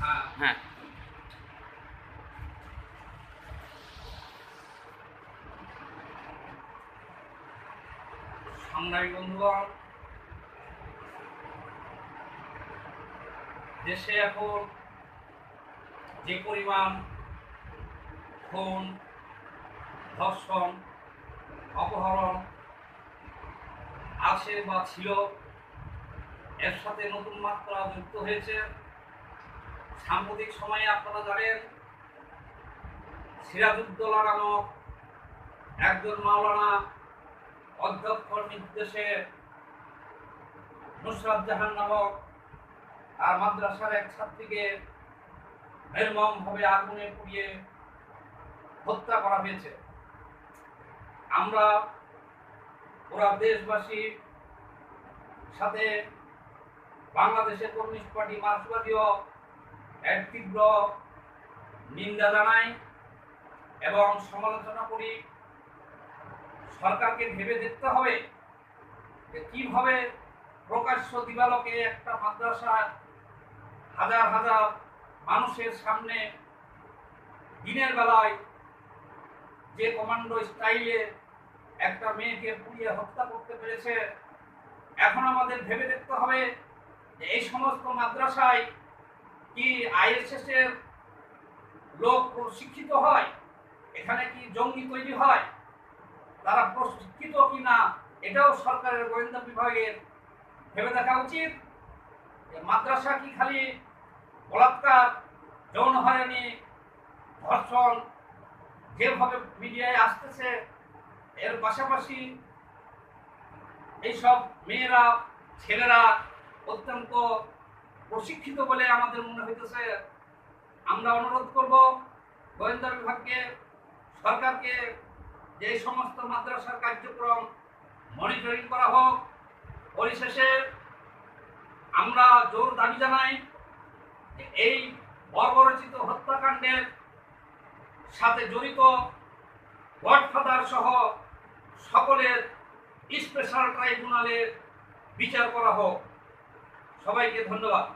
হ্যাঁ, সংগ্রামী বন্ধুগণ, দেশে এখন যে পরিমাণ খুন, ধর্ষণ, অপহরণ আছে বা ছিল, এর সাথে নতুন মাত্রা যুক্ত হয়েছে। সাম্প্রতিক সময়ে আপনারা জানেন, সিরাজউদ্দৌলা নামক একজন মাওলানা অধ্যক্ষর নির্দেশে নুসরাত জাহান নামক আর মাদ্রাসার এক ছাত্রীকে নির্মমভাবে আগুনে পুড়িয়ে হত্যা করা হয়েছে। আমরা পুরা দেশবাসীর সাথে বাংলাদেশের কমিউনিস্ট পার্টি মার্ক্সবাদীও এর তীব্র নিন্দা জানাই এবং সমালোচনা করি। সরকারকে ভেবে দেখতে হবে যে কিভাবে প্রকাশ্য দিবালোকে একটা মাদ্রাসার হাজার হাজার মানুষের সামনে দিনের বেলায় যে কমান্ডো স্টাইলে একটা মেয়েকে পুড়িয়ে হত্যা করতে পেরেছে। এখন আমাদের ভেবে দেখতে হবে যে এই সমস্ত মাদ্রাসায় কি আইএসএস এর লোক প্রশিক্ষিত হয়, এখানে কি জঙ্গি তৈরি হয়, তারা প্রশিক্ষিত কি না, এটাও সরকারের গোয়েন্দা বিভাগের ভেবে দেখা উচিত। মাদ্রাসা কি খালি বলাৎকার, যৌন হয়রানি, ধর্ষণ যেভাবে মিডিয়ায় আসতেছে, এর পাশাপাশি এইসব মেয়েরা, ছেলেরা অত্যন্ত প্রশিক্ষিত বলে আমাদের মনে হইতেছে। আমরা অনুরোধ করব গোয়েন্দা বিভাগকে, সরকারকে, যে এই সমস্ত মাদ্রাসার কার্যক্রম মনিটরিং করা হোক। পরিশেষে আমরা জোর দাবি জানাই যে এই বর্বরচিত হত্যাকাণ্ডের সাথে জড়িত গডফাদার সহ সকলের স্পেশাল ট্রাইব্যুনালে বিচার করা হোক। সবাইকে ধন্যবাদ।